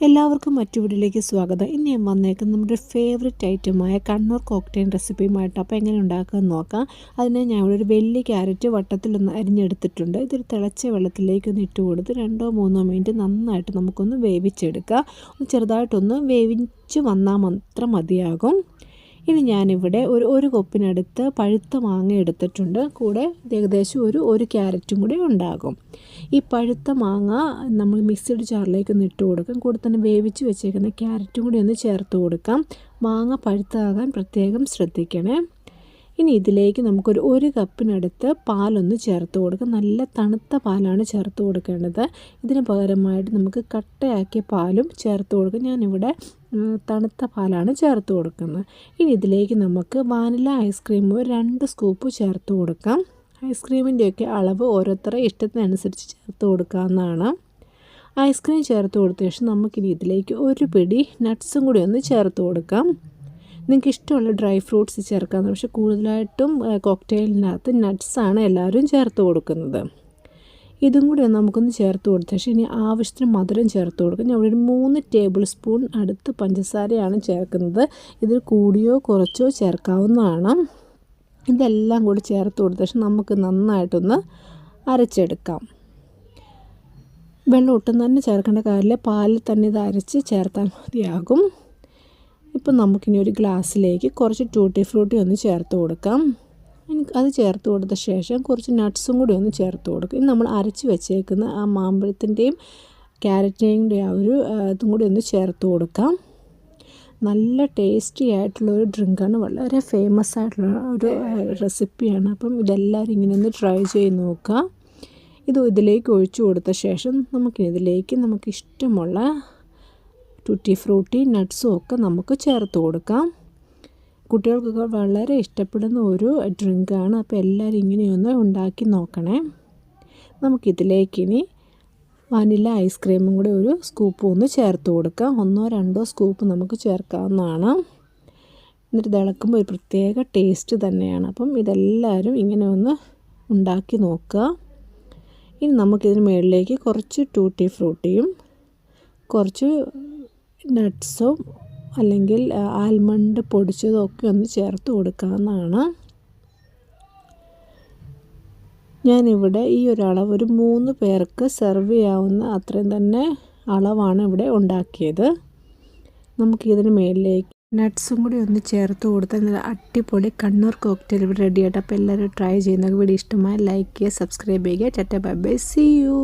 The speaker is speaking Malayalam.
എല്ലാവർക്കും മറ്റു വീഡിയോയിലേക്ക് സ്വാഗതം. ഇന്ന് ഞാൻ വന്നേക്കുന്നത് നമ്മുടെ ഫേവററ്റ് ഐറ്റമായ കണ്ണൂർ കോക്ടെയിൽ റെസിപ്പിയുമായിട്ട്. അപ്പോൾ എങ്ങനെ ഉണ്ടാക്കാമെന്ന് നോക്കാം. അതിന് ഞാൻ ഇവിടെ ഒരു വലിയ ക്യാരറ്റ് വട്ടത്തിലൊന്ന് അരിഞ്ഞെടുത്തിട്ടുണ്ട്. ഇതൊരു തിളച്ച വെള്ളത്തിലേക്കൊന്ന് ഇട്ട് കൊടുത്ത് 2-3 മിനിറ്റ് നന്നായിട്ട് നമുക്കൊന്ന് വേവിച്ചെടുക്കാം. ചെറുതായിട്ടൊന്ന് വേവിച്ച് വന്നാൽ മാത്രം മതിയാകും. ഇനി ഞാനിവിടെ ഒരു കപ്പിനടുത്ത് പഴുത്ത മാങ്ങ എടുത്തിട്ടുണ്ട്. കൂടെ ഏകദേശം ഒരു ക്യാരറ്റും കൂടി ഉണ്ടാകും. ഈ പഴുത്ത മാങ്ങ നമ്മൾ മിക്സിയുടെ ജാറിലേക്ക് ഒന്ന് ഇട്ട് കൊടുക്കാം. കൂടെ തന്നെ വേവിച്ച് വെച്ചേക്കുന്ന ക്യാരറ്റും കൂടി ഒന്ന് ചേർത്ത് കൊടുക്കാം. മാങ്ങ പഴുത്താകാൻ പ്രത്യേകം ശ്രദ്ധിക്കണേ. ഇനി ഇതിലേക്ക് ഒരു കപ്പിനടുത്ത് പാലൊന്ന് ചേർത്ത് കൊടുക്കാം. നല്ല തണുത്ത പാലാണ് ചേർത്ത് കൊടുക്കേണ്ടത്. ഇതിന് പകരമായിട്ട് നമുക്ക് കട്ടയാക്കിയ പാലും ചേർത്ത് കൊടുക്കാം. ഞാനിവിടെ തണുത്ത പാലാണ് ചേർത്ത് കൊടുക്കുന്നത്. ഇനി ഇതിലേക്ക് നമുക്ക് വാനില ഐസ്ക്രീം 2 സ്കൂപ്പ് ചേർത്ത് കൊടുക്കാം. ഐസ്ക്രീമിൻ്റെയൊക്കെ അളവ് ഓരോരുത്തരുടെ ഇഷ്ടത്തിനനുസരിച്ച് ചേർത്ത് കൊടുക്കാവുന്നതാണ്. ഐസ്ക്രീം ചേർത്ത് കൊടുത്ത ശേഷം നമുക്കിനി ഇതിലേക്ക് ഒരു പിടി നട്ട്സും കൂടി ഒന്ന് ചേർത്ത് കൊടുക്കാം. നിങ്ങൾക്ക് ഇഷ്ടമുള്ള ഡ്രൈ ഫ്രൂട്ട്സ് ചേർക്കാം. പക്ഷേ കൂടുതലായിട്ടും കോക്ടെയിലിനകത്ത് നട്ട്സാണ് എല്ലാവരും ചേർത്ത് കൊടുക്കുന്നത്. ഇതും കൂടി നമുക്കൊന്ന് ചേർത്ത് കൊടുത്ത ശേഷം ഇനി ആവശ്യത്തിന് മധുരം ചേർത്ത് കൊടുക്കാം. ഞാൻ ഇവിടെ ഒരു 3 ടേബിൾ സ്പൂൺ അടുത്ത് പഞ്ചസാരയാണ് ചേർക്കുന്നത്. ഇതിൽ കൂടിയോ കുറച്ചോ ചേർക്കാവുന്നതാണ്. ഇതെല്ലാം കൂടി ചേർത്ത് കൊടുത്ത ശേഷം നമുക്ക് നന്നായിട്ടൊന്ന് അരച്ചെടുക്കാം. വെള്ളം ഒട്ടും തന്നെ ചേർക്കേണ്ട കാര്യമില്ല. പാലിൽ തന്നെ ഇത് അരച്ച് ചേർത്താൽ മതിയാകും. ഇപ്പം നമുക്കിനി ഒരു ഗ്ലാസ്സിലേക്ക് കുറച്ച് ടൂട്ടി ഫ്രൂട്ടി ഒന്ന് ചേർത്ത് കൊടുക്കാം. അത് ചേർത്ത് കൊടുത്ത ശേഷം കുറച്ച് നട്ട്സും കൂടി ഒന്ന് ചേർത്ത് കൊടുക്കും. ഇനി നമ്മൾ അരച്ച് വെച്ചേക്കുന്ന ആ മാമ്പഴത്തിൻ്റെയും ക്യാരറ്റിൻ്റെയും കൂടി ഇതും കൂടി ഒന്ന് ചേർത്ത് കൊടുക്കാം. നല്ല ടേസ്റ്റി ആയിട്ടുള്ളൊരു ഡ്രിങ്കാണ്. വളരെ ഫേമസ് ആയിട്ടുള്ള ഒരു റെസിപ്പിയാണ്. അപ്പം ഇതെല്ലാവരും ഇങ്ങനെ ഒന്ന് ട്രൈ ചെയ്ത് നോക്കുക. ഇതിലേക്ക് ഒഴിച്ചു കൊടുത്ത ശേഷം നമുക്ക് ഇഷ്ടമുള്ള ടൂട്ടി ഫ്രൂട്ടി നട്ട്സും ഒക്കെ നമുക്ക് ചേർത്ത് കൊടുക്കാം. കുട്ടികൾക്കൊക്കെ വളരെ ഇഷ്ടപ്പെടുന്ന ഒരു ഡ്രിങ്കാണ്. അപ്പോൾ എല്ലാവരും ഇങ്ങനെയൊന്ന് ഉണ്ടാക്കി നോക്കണേ. നമുക്കിതിലേക്കിനി വാനില ഐസ്ക്രീമും കൂടി ഒരു സ്കൂപ്പ് ഒന്ന് ചേർത്ത് കൊടുക്കാം. 1-2 സ്കൂപ്പ് നമുക്ക് ചേർക്കാവുന്നതാണ്. എന്നിട്ട് തിളക്കുമ്പോൾ ഒരു പ്രത്യേക ടേസ്റ്റ് തന്നെയാണ്. അപ്പം ഇതെല്ലാവരും ഇങ്ങനെ ഒന്ന് ഉണ്ടാക്കി നോക്കുക. ഇനി നമുക്കിതിന് മുകളിലേക്ക് കുറച്ച് ടൂട്ടി ഫ്രൂട്ടിയും കുറച്ച് നട്ട്സും അല്ലെങ്കിൽ ആൽമണ്ട് പൊടിച്ചതൊക്കെ ഒന്ന് ചേർത്ത് കൊടുക്കാവുന്നതാണ്. ഞാനിവിടെ ഈ ഒരു അളവ് ഒരു 3 പേർക്ക് സെർവ് ചെയ്യാവുന്ന അത്രയും തന്നെ അളവാണ് ഇവിടെ ഉണ്ടാക്കിയത്. നമുക്കിതിന് മുകളിലേക്ക് നട്ട്സും കൂടി ഒന്ന് ചേർത്ത് കൊടുത്താൽ നല്ല അടിപൊളി കണ്ണൂർ കോക്ടെയിൽ ഇവിടെ റെഡിയായിട്ട്. അപ്പോൾ എല്ലാവരും ട്രൈ ചെയ്യുന്ന വീഡിയോ ഇഷ്ടമായി ലൈക്ക് ചെയ്യുക, സബ്സ്ക്രൈബ് ചെയ്യുക. ടാറ്റാ ബൈ ബൈ, സീ യു.